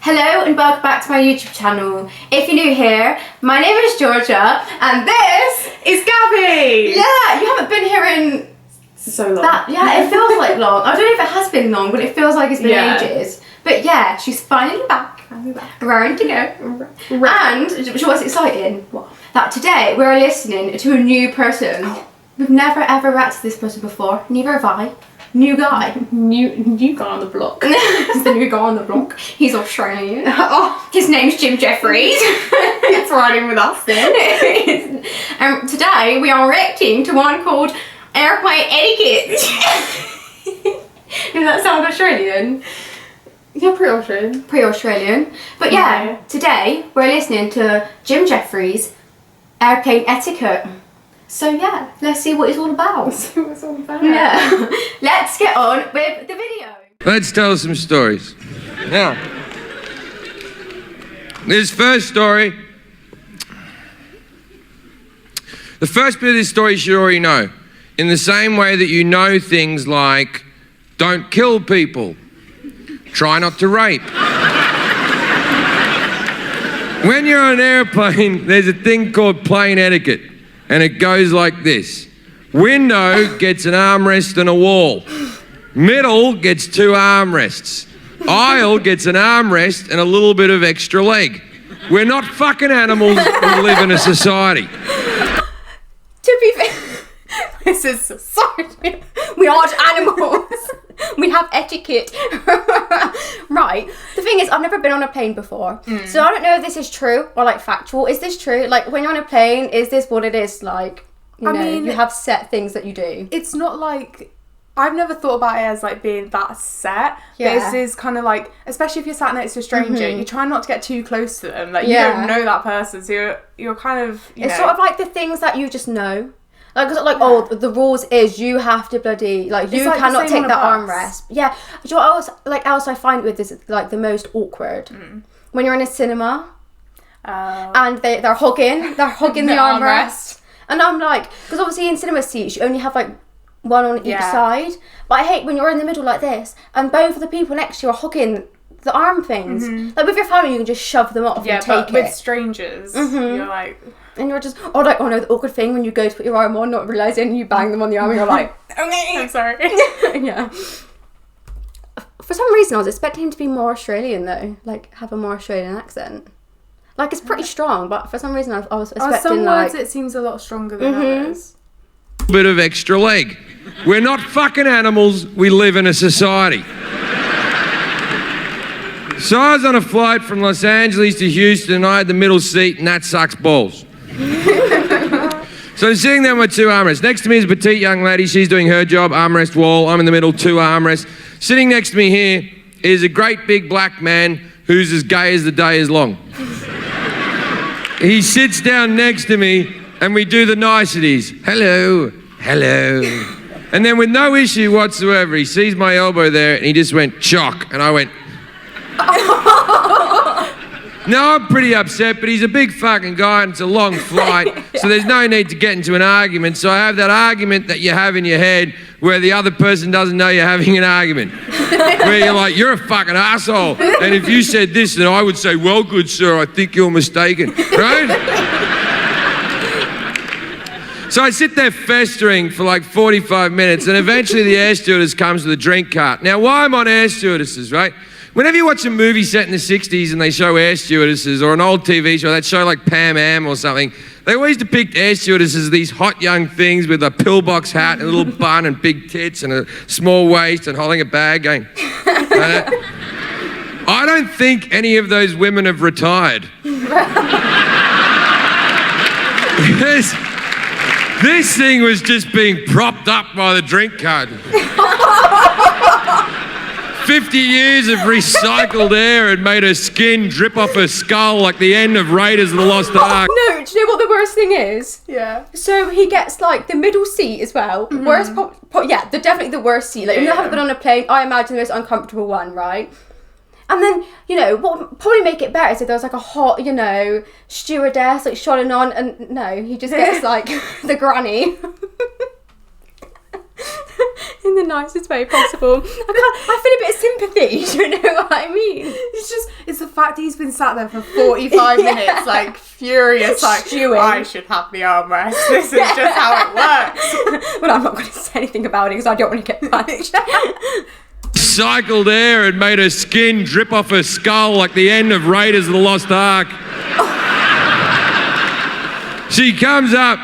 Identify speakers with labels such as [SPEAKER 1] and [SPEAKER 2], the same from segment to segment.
[SPEAKER 1] Hello and welcome back to my YouTube channel. If you're new here, my name is Georgia and this
[SPEAKER 2] is Gabby!
[SPEAKER 1] Yeah, you haven't been here in
[SPEAKER 2] so long.
[SPEAKER 1] Yeah, it feels like long. I don't know if it has been long, but it feels like it's been ages. But yeah, she's finally back. Raring to go. And what's exciting? What? That today we're listening to a new person. We've never ever reacted to this person before. Neither have I. New guy.
[SPEAKER 2] New guy on the block.
[SPEAKER 1] He's the new guy on the block. He's Australian. Oh, his name's Jefferies.
[SPEAKER 2] It's riding with us then.
[SPEAKER 1] Today we are reacting to one called Airplane Etiquette. Does that sound Australian?
[SPEAKER 2] Yeah, pretty Australian.
[SPEAKER 1] Pretty Australian. But yeah, today we're listening to Jefferies' Airplane Etiquette. So yeah, let's see what it's all about.
[SPEAKER 2] Let's see what it's all about.
[SPEAKER 1] Yeah. Let's get on with the video.
[SPEAKER 3] Let's tell some stories. Now, this first story, the first bit of this story you should already know. In the same way that you know things like, don't kill people, try not to rape. When you're on an airplane, there's a thing called plane etiquette. And it goes like this. Window gets an armrest and a wall. Middle gets 2 armrests. Aisle gets an armrest and a little bit of extra leg. We're not fucking animals, we live in a society.
[SPEAKER 1] To be fair, this is society. We aren't animals. We have etiquette. Right. The thing is, I've never been on a plane before. So I don't know if this is true or like factual. Is this true? Like when you're on a plane, is this what it is like? I mean, you have set things that you do.
[SPEAKER 2] It's not like, I've never thought about it as like being that set.
[SPEAKER 1] Yeah.
[SPEAKER 2] But this is kind of like, especially if you're sat next to a stranger, you try not to get too close to them. Like you don't know that person, so you're kind of,
[SPEAKER 1] it's sort of like the things that you just know. Oh, the rules is you have to bloody, like, you cannot take that armrest. Yeah. Do you know what else I find with this, like, the most awkward? When you're in a cinema, and they're hugging the armrest. And I'm like, because obviously in cinema seats, you only have, like, one on each side. But I hate when you're in the middle like this, and both of the people next to you are hugging the arm things. Like, with your family, you can just shove them off and take it.
[SPEAKER 2] With strangers, you're like...
[SPEAKER 1] And you're just, no, the awkward thing when you go to put your arm on, not realising you bang them on the arm and you're like, okay.
[SPEAKER 2] I'm sorry.
[SPEAKER 1] Yeah. For some reason, I was expecting him to be more Australian though, like have a more Australian accent. Like it's pretty strong, but for some reason I was expecting
[SPEAKER 2] some
[SPEAKER 1] like...
[SPEAKER 2] words it seems a lot stronger than others.
[SPEAKER 3] Bit of extra leg. We're not fucking animals, we live in a society. So I was on a flight from Los Angeles to Houston and I had the middle seat and that sucks balls. So I'm sitting there with 2 armrests. Next to me is a petite young lady. She's doing her job, armrest wall. I'm in the middle, 2 armrests. Sitting next to me here is a great big black man who's as gay as the day is long. He sits down next to me and we do the niceties. Hello, hello. And then with no issue whatsoever, he sees my elbow there and he just went, chock. And I went, no, I'm pretty upset, but he's a big fucking guy and it's a long flight, so there's no need to get into an argument. So I have that argument that you have in your head where the other person doesn't know you're having an argument. Where you're like, you're a fucking asshole. And if you said this, then I would say, well, good sir, I think you're mistaken, right? So I sit there festering for like 45 minutes and eventually the air stewardess comes with a drink cart. Now, why I'm on air stewardesses, right? Whenever you watch a movie set in the 60s and they show air stewardesses, or an old TV show, that show like Pam Am or something, they always depict air stewardesses as these hot young things with a pillbox hat and a little bun and big tits and a small waist and holding a bag going... I don't think any of those women have retired. This thing was just being propped up by the drink cart. 50 years of recycled air had made her skin drip off her skull like the end of Raiders of the Lost Ark.
[SPEAKER 1] No, do you know what the worst thing is?
[SPEAKER 2] Yeah.
[SPEAKER 1] So he gets like the middle seat as well. Worst, definitely the worst seat. Like if you haven't been on a plane, I imagine the most uncomfortable one, right? And then, what would probably make it better is if there was like a hot, stewardess like shotting on, and no, he just gets like the granny. in the nicest way possible. I feel a bit of sympathy. Do you know what I mean?
[SPEAKER 2] It's the fact that he's been sat there for 45 minutes, like furious, like
[SPEAKER 1] stewing.
[SPEAKER 2] I should have the armrest. This is just how it works.
[SPEAKER 1] Well, I'm not going to say anything about it because I don't want to get punched.
[SPEAKER 3] Cycled there and made her skin drip off her skull like the end of Raiders of the Lost Ark. She comes up.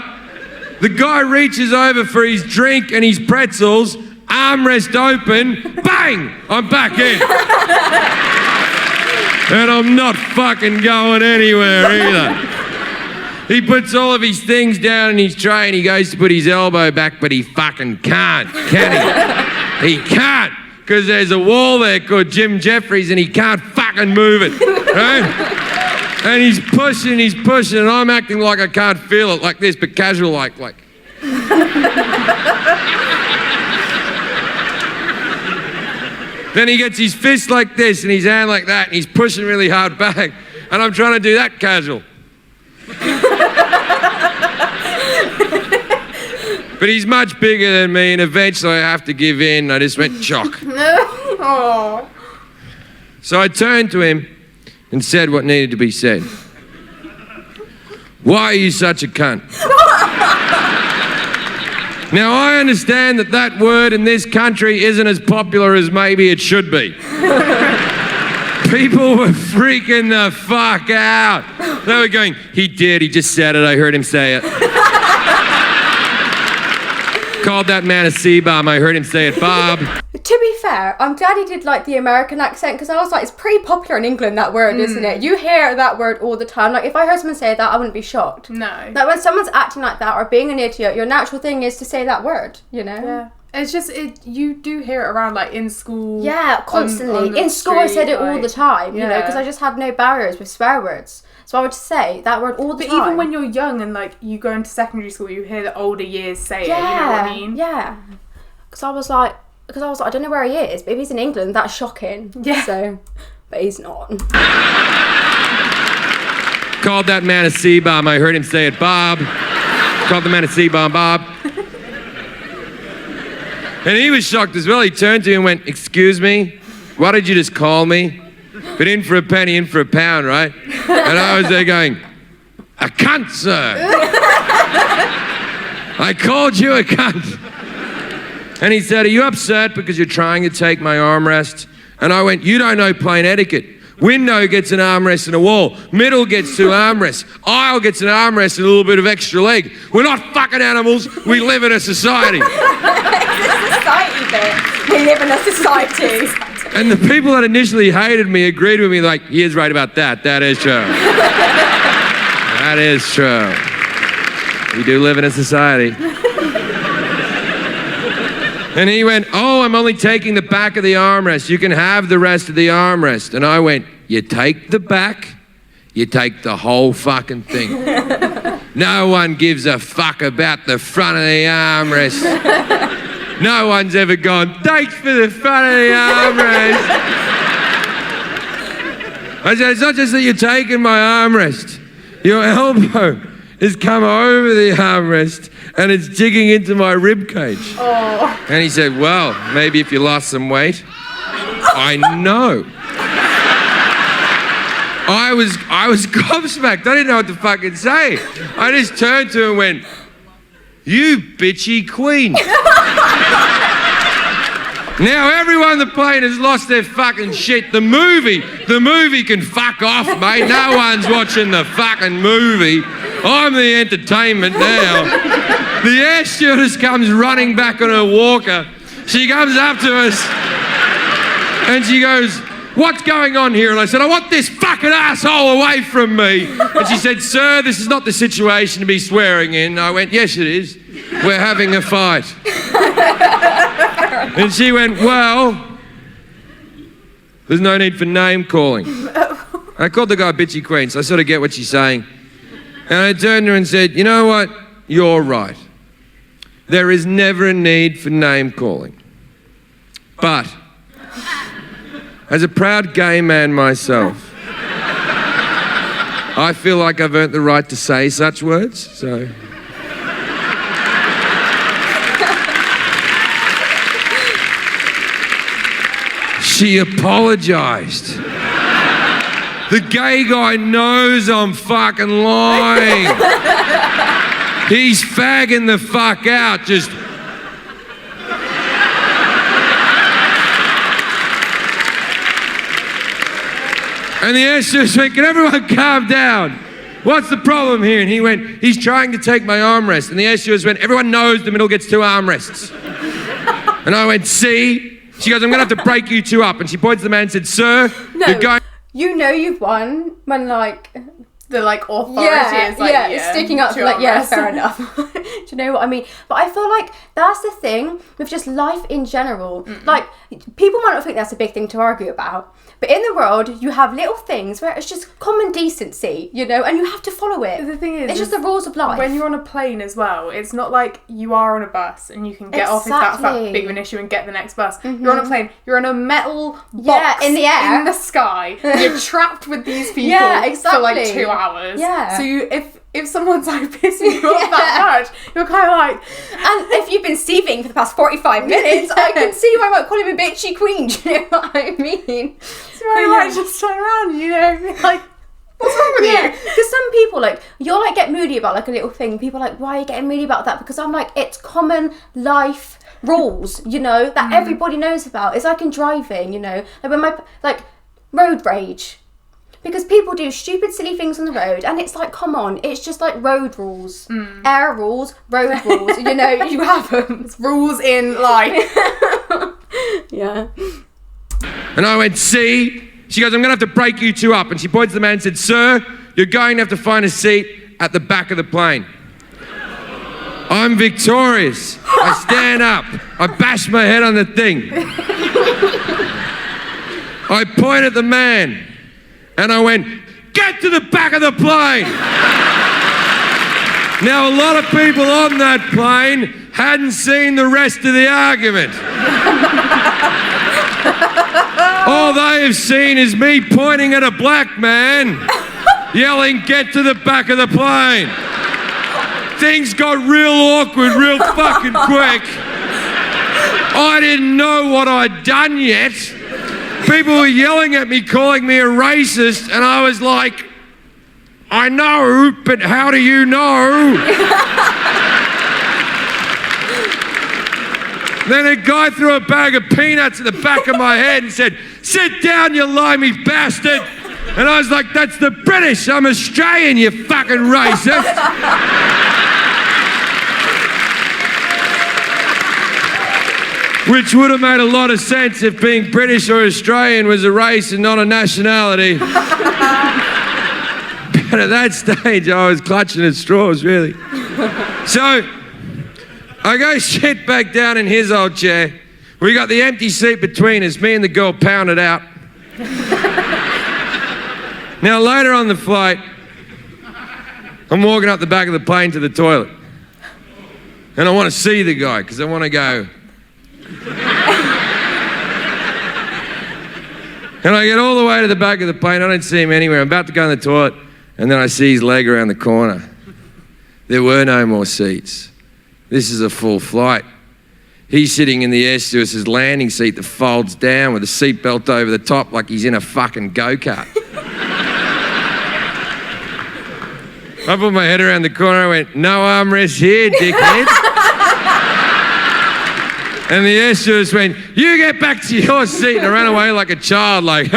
[SPEAKER 3] The guy reaches over for his drink and his pretzels. Armrest open. Bang! I'm back in. And I'm not fucking going anywhere either. He puts all of his things down in his tray and he goes to put his elbow back, but he fucking can't, can he? He can't, because there's a wall there called Jefferies and he can't fucking move it, right? And he's pushing, and I'm acting like I can't feel it, like this, but casual, like. Then he gets his fist like this and his hand like that, and he's pushing really hard back, and I'm trying to do that casual. But he's much bigger than me, and eventually I have to give in. I just went chock.
[SPEAKER 2] Oh.
[SPEAKER 3] So I turned to him and said what needed to be said. Why are you such a cunt? Now, I understand that word in this country isn't as popular as maybe it should be. People were freaking the fuck out. They were going, he just said it, I heard him say it. Called that man a C-bomb, I heard him say it, Bob.
[SPEAKER 1] To be fair, I'm glad he did like the American accent because I was like, it's pretty popular in England, that word, isn't it? You hear that word all the time. Like, if I heard someone say that, I wouldn't be shocked.
[SPEAKER 2] No.
[SPEAKER 1] Like, when someone's acting like that or being an idiot, your natural thing is to say that word, you know?
[SPEAKER 2] Yeah. It's just, you do hear it around, like, in school.
[SPEAKER 1] Yeah, constantly.
[SPEAKER 2] On
[SPEAKER 1] in school, I said it all
[SPEAKER 2] like,
[SPEAKER 1] the time, you know,
[SPEAKER 2] yeah.
[SPEAKER 1] because I just had no barriers with swear words. So I would say that word all the time.
[SPEAKER 2] But even when you're young and, like, you go into secondary school, you hear the older years say it, you know what I mean?
[SPEAKER 1] Yeah. Because I was like, I don't know where he is, but if he's in England, that's shocking.
[SPEAKER 2] Yeah.
[SPEAKER 1] So, but he's not.
[SPEAKER 3] Called that man a C-bomb, I heard him say it, Bob. Called the man a C-bomb, Bob. And he was shocked as well. He turned to me and went, excuse me, why did you just call me? But in for a penny, in for a pound, right? And I was there going, a cunt, sir. I called you a cunt. And he said, are you upset because you're trying to take my armrest? And I went, you don't know plain etiquette. Window gets an armrest and a wall. Middle gets two armrests. Aisle gets an armrest and a little bit of extra leg. We're not fucking animals. We live in a society.
[SPEAKER 1] It's a society bit. We live in a society.
[SPEAKER 3] And the people that initially hated me agreed with me like, he is right about that. That is true. That is true. We do live in a society. And he went, oh, I'm only taking the back of the armrest. You can have the rest of the armrest. And I went, you take the back, you take the whole fucking thing. No one gives a fuck about the front of the armrest. No one's ever gone, thanks for the front of the armrest. I said, it's not just that you're taking my armrest. Your elbow has come over the armrest and it's digging into my rib cage.
[SPEAKER 2] Oh.
[SPEAKER 3] And he said, well, maybe if you lost some weight. I know. I was gobsmacked. I didn't know what to fucking say. I just turned to him and went, you bitchy queen. Now everyone on the plane has lost their fucking shit. The movie can fuck off, mate. No one's watching the fucking movie. I'm the entertainment now. The air stewardess comes running back on her walker. She comes up to us and she goes, what's going on here? And I said, I want this fucking asshole away from me. And she said, sir, this is not the situation to be swearing in. And I went, yes, it is. We're having a fight. And she went, well, there's no need for name calling. I called the guy bitchy queen, so I sort of get what she's saying. And I turned to her and said, you know what? You're right. There is never a need for name calling. But as a proud gay man myself, I feel like I've earned the right to say such words, so... She apologized. The gay guy knows I'm fucking lying. He's fagging the fuck out, just... And the air stewardess went, can everyone calm down? What's the problem here? And he went, he's trying to take my armrest. And the air stewardess went, everyone knows the middle gets 2 armrests. And I went, see? She goes, I'm going to have to break you 2 up. And she points to the man and said, sir,
[SPEAKER 1] no,
[SPEAKER 3] you're going...
[SPEAKER 1] You know you've won when, like...
[SPEAKER 2] The, like, authority is, like,
[SPEAKER 1] yeah, sticking up, like, yeah, fair enough. Do you know what I mean? But I feel like that's the thing with just life in general. Like, people might not think that's a big thing to argue about. But in the world, you have little things where it's just common decency, you know, and you have to follow it.
[SPEAKER 2] The thing is...
[SPEAKER 1] It's just the rules of life.
[SPEAKER 2] When you're on a plane as well, it's not like you are on a bus and you can get off if that's that big of an issue and get the next bus. You're on a plane, you're on a metal box
[SPEAKER 1] in the air.
[SPEAKER 2] in the sky. You're trapped with these people for like 2 hours.
[SPEAKER 1] Yeah.
[SPEAKER 2] So if someone's like pissing you off that much, you're kind of like...
[SPEAKER 1] And if you've been seething for the past 45 minutes, I can see why I might call him a bitchy queen, do you know what I mean?
[SPEAKER 2] So I might just turn around, you know, be like, what's wrong with you?
[SPEAKER 1] Because some people, like, you'll, like, get moody about, like, a little thing. People are like, why are you getting moody about that? Because I'm like, it's common life rules, you know, that everybody knows about. It's like in driving, you know, like when road rage. Because people do stupid, silly things on the road, and it's like, come on, it's just like road rules, air rules, road rules, you know, you have them.
[SPEAKER 2] It's rules in life.
[SPEAKER 1] Yeah.
[SPEAKER 3] And I went, see? She goes, I'm going to have to break you 2 up. And she points to the man and said, sir, you're going to have to find a seat at the back of the plane. I'm victorious. I stand up. I bash my head on the thing. I point at the man. And I went, get to the back of the plane. Now, a lot of people on that plane hadn't seen the rest of the argument. All they have seen is me pointing at a black man, yelling, get to the back of the plane. Things got real awkward real fucking quick. I didn't know what I'd done yet. People were yelling at me, calling me a racist, and I was like, I know, but how do you know? Then a guy threw a bag of peanuts at the back of my head and said, sit down, you limey bastard. And I was like, that's the British, I'm Australian, you fucking racist. Which would have made a lot of sense if being British or Australian was a race and not a nationality. But at that stage, I was clutching at straws, really. So, I go sit back down in his old chair. We got the empty seat between us. Me and the girl pounded out. Now, later on the flight, I'm walking up the back of the plane to the toilet. And I want to see the guy, because I want to go... And I get all the way to the back of the plane. I don't see him anywhere. I'm about to go in the toilet, and then I see his leg around the corner. There were no more seats. This is a full flight. He's sitting in the air stewardess's landing seat that folds down with a seatbelt over the top like he's in a fucking go-kart. I put my head around the corner. I went, no armrest here, dickhead. And the air stewardess went, you get back to your seat. And I ran away like a child, like...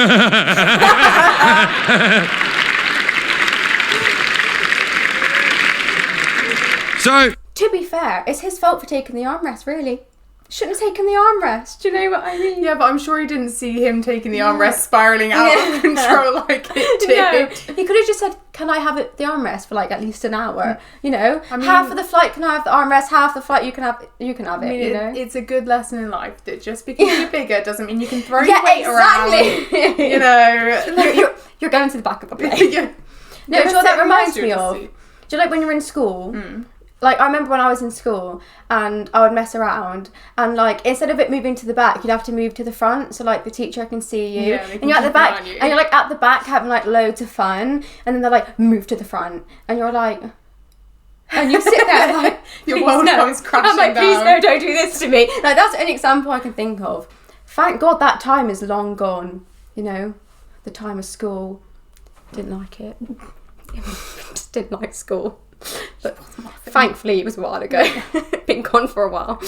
[SPEAKER 3] So...
[SPEAKER 1] To be fair, it's his fault for taking the armrest, really. Shouldn't have taken the armrest, do you know what I mean?
[SPEAKER 2] Yeah, but I'm sure he didn't see him taking the armrest spiralling out of control like it did.
[SPEAKER 1] No, he could have just said, can I have the armrest for like at least an hour? You know, I mean, half of the flight can I have the armrest, half the flight you can have it, you know?
[SPEAKER 2] It's a good lesson in life that just because you're bigger doesn't mean you can throw your weight around. You know.
[SPEAKER 1] You're going to the back of the plane.
[SPEAKER 2] Yeah.
[SPEAKER 1] No, do you know what that reminds me of? Do you like when you're in school? Like, I remember when I was in school and I would mess around and, like, instead of it moving to the back, you'd have to move to the front so, like, the teacher can see you.
[SPEAKER 2] Yeah,
[SPEAKER 1] and you're at the back, and you're, like, at the back having, like, loads of fun. And then they're like, move to the front. And you're like... And you sit there like...
[SPEAKER 2] Your world comes crashing down.
[SPEAKER 1] I'm like, please no, don't do this to me. Like, that's an example I can think of. thank God that time is long gone. You know, the time of school. Didn't like it. Just didn't like school. But thankfully it was a while ago. Been gone for a while.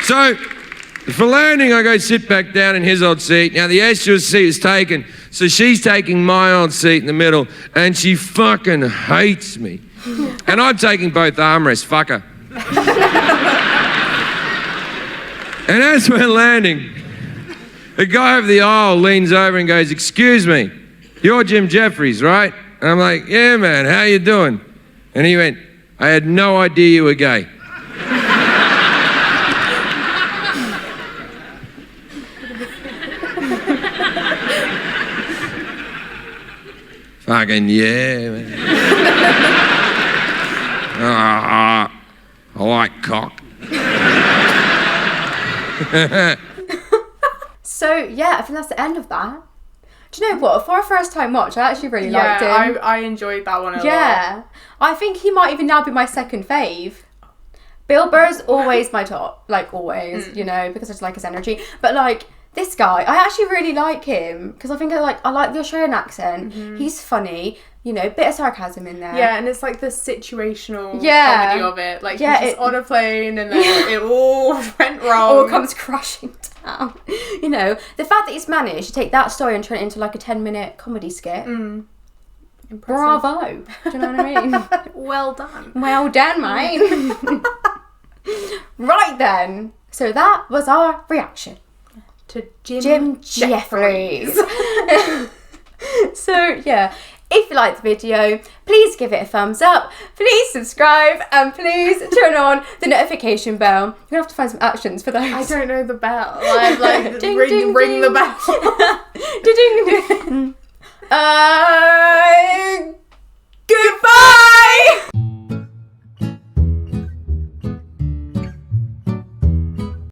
[SPEAKER 3] So, for landing, I go sit back down in his old seat. Now, the air stewardess seat is taken, so she's taking my old seat in the middle, and she fucking hates me. And I'm taking both armrests, fuck her. And as we're landing, the guy over the aisle leans over and goes, "Excuse me, you're Jim Jefferies, right?" And I'm like, "Yeah, man, how you doing?" And he went, "I had no idea you were gay." Fucking yeah, man. I like cock.
[SPEAKER 1] So yeah, I think that's the end of that. Do you know what? For a first time watch, I actually really liked him.
[SPEAKER 2] I enjoyed that one a lot.
[SPEAKER 1] Yeah. I think he might even now be my second fave. Bill Burr's always my top. Like, always, you know, because I just like his energy. But, like, this guy, I actually really like him. Because I think I like the Australian accent. Mm-hmm. He's funny. You know, bit of sarcasm in there.
[SPEAKER 2] Yeah, and it's like the situational comedy of it. Like, he's just on a plane and then it all went wrong.
[SPEAKER 1] All comes crashing down. You know, the fact that he's managed to take that story and turn it into like a 10-minute comedy skit. Impressive. Bravo. Do you know what I mean?
[SPEAKER 2] Well done.
[SPEAKER 1] Well done, mate. Right then. So that was our reaction
[SPEAKER 2] to
[SPEAKER 1] Jim Jefferies. So, yeah. If you liked the video, please give it a thumbs up, please subscribe, and please turn on the notification bell. You're going to have to find some actions for those.
[SPEAKER 2] I don't know the bell. Like
[SPEAKER 1] ding,
[SPEAKER 2] ring
[SPEAKER 1] ding,
[SPEAKER 2] the bell.
[SPEAKER 1] Ding, ding, ding.